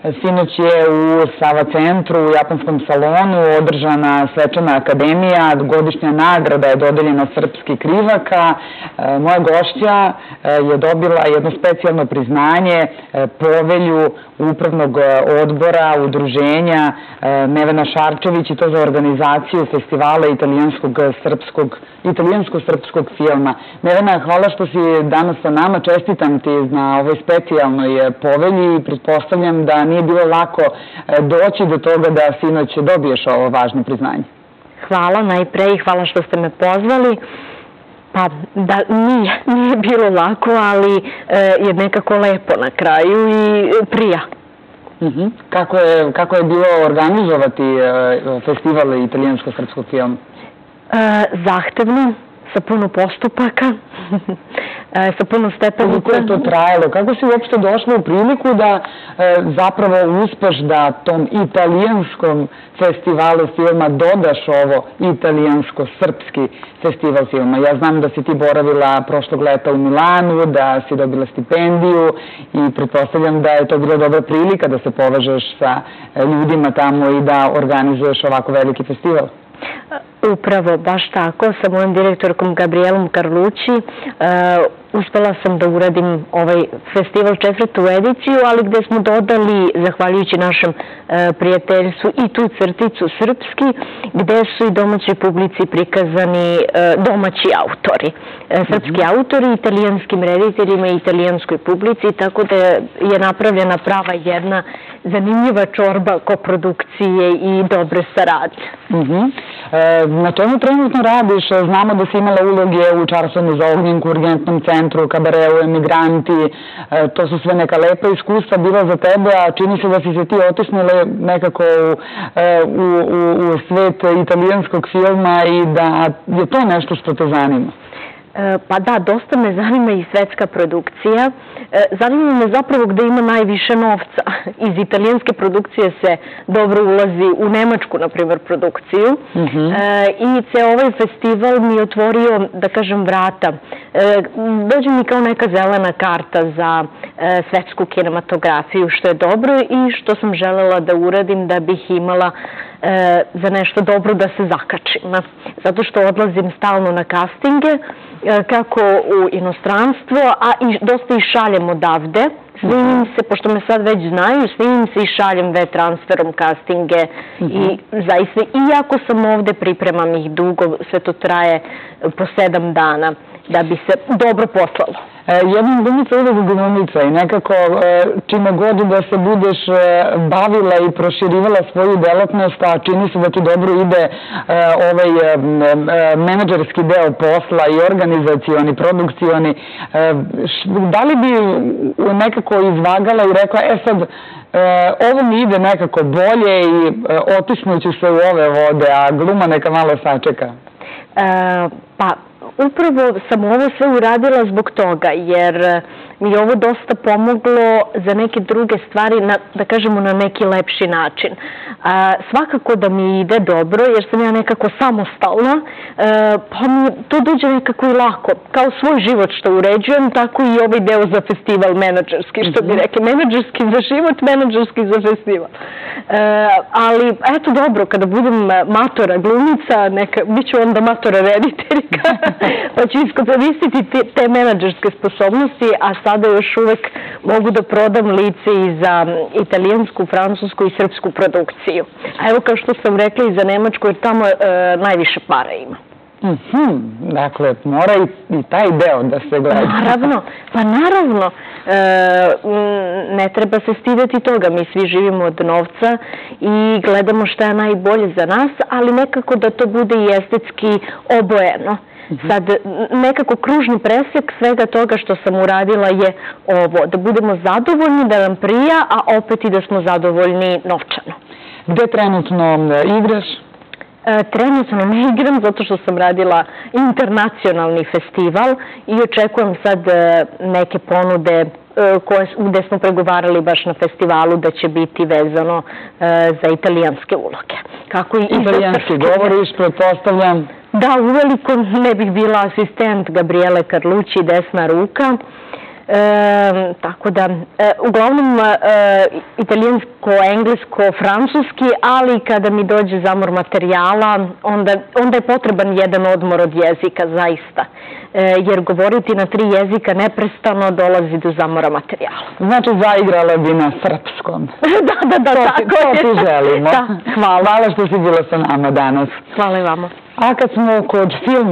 Sinoć je u Sava centru, u Japanskom salonu, održana svečana akademija, godišnja nagrada je dodeljena Srpski krivaka. Moja gošća je dobila jedno specijalno priznanje, povelju Upravnog odbora, udruženja Nevena Šarčević, i to za organizaciju festivala italijansko-srpskog filma. Nevena, hvala što si danas sa nama, čestitam ti na ovoj specijalnoj povelji i pretpostavljam da nije bilo lako doći do toga da sinoć dobiješ ovo važno priznanje. Hvala najpre i hvala što ste me pozvali. Pa da, nije bilo lako, ali je nekako lepo na kraju i prija. Kako je bilo organizovati festival italijansko-srpskog filma? Zahtevno, sa puno postupaka, sa puno stepenica. Koliko je to trajalo? Kako si uopšte došla u priliku da zapravo uspeš da tom italijanskom festivalu filma dodaš ovo italijansko-srpski festival filma? Ja znam da si ti boravila prošlog leta u Milanu, da si dobila stipendiju i pretpostavljam da je to bila dobra prilika da se povežeš sa ljudima tamo i da organizuješ ovako veliki festival. Upravo, baš tako, sa mojom direktorkom Gabrielom Carlucci uspela sam da uradim ovaj festival 4. ediciju, ali gde smo dodali, zahvaljujući našem prijateljstvu, i tu crticu srpski, gde su i domaćoj publici prikazani domaći autori. Srpski autori, italijanskim rediteljima i italijanskoj publici, tako da je napravljena prava jedna zanimljiva čorba koprodukcije i dobre saradnje. Na čemu trenutno radiš? Znamo da si imala uloge u Čarsonu za ognjenku, Urgentnom centru, Kabareu, Emigranti. To su sve neka lepa iskustva bila za tebe, a čini se da si se ti otisnula nekako u svet italijanskog filma i da je to nešto što te zanima. Pa da, dosta me zanima i svetska produkcija. Zanima me zapravo gde ima najviše novca. Iz italijanske produkcije se dobro ulazi u nemačku, na primjer, produkciju. I ceo ovaj festival mi je otvorio, da kažem, vrata. Dođe mi kao neka zelena karta za svetsku kinematografiju, što je dobro i što sam želela da uradim da bih imala za nešto dobro da se zakačim. Zato što odlazim stalno na castinge, kako u inostranstvo, a dosta i šaljem odavde. Snimim se, pošto me sad već znaju, snimim se i šaljem transferom castinge i zaista, iako sam ovde, pripremam ih dugo, sve to traje po 7 dana da bi se dobro poslalo. Jedna glumica uvek glumica i nekako čime god da se budeš bavila i proširivala svoju delatnost, a čini se da ti dobro ide ovaj menadžerski deo posla i organizacioni, produkcioni, da li bi nekako izvagala i rekla, sad, ovo mi ide nekako bolje i otisnuću se u ove vode, a gluma neka malo sačeka? Pa, upravo sam ovo sve uradila zbog toga, jer mi je ovo dosta pomoglo za neke druge stvari, da kažemo na neki lepši način. Svakako da mi ide dobro, jer sam ja nekako samostalna, pa mi to dođe nekako i lako. Kao svoj život što uređujem, tako i ovaj deo za festival menadžerski, što bi rekli, menadžerski za život, menadžerski za festival. Ali, eto dobro, kada budem matora glumica, bit ću onda matora rediteljka, pa ću iskoristiti te menadžerske sposobnosti, a sada još uvek mogu da prodam lice i za italijansku, francusku i srpsku produkciju. A evo, kao što sam rekla, i za Nemačku, jer tamo najviše para ima. Dakle, mora i taj deo da se gleda. Naravno, pa naravno. Ne treba se stideti toga. Mi svi živimo od novca i gledamo šta je najbolje za nas, ali nekako da to bude i estetski obojeno. Sad, nekako kružni presek svega toga što sam uradila je ovo, da budemo zadovoljni, da nam prija, a opet i da smo zadovoljni novčano. Gde trenutno igraš? Trenutno ne igram zato što sam radila internacionalni festival i očekujem sad neke ponude gde smo pregovarali baš na festivalu da će biti vezano za italijanske uloge. Italijanski govoriš, pretpostavljam? Da, uveliko ne bih bila asistent Gabriele Carlucci, desna ruka. Tako da, uglavnom italijansko, englesko, francuski, ali kada mi dođe zamor materijala, onda je potreban jedan odmor od jezika, zaista. Jer govoriti na 3 jezika neprestano dolazi do zamora materijala. Znači, zaigrala bi na srpskom. Da, tako je. To ti želimo. Da, hvala. Hvala što si bila sa nama danas. Hvala i vama. A kad smo kod filma,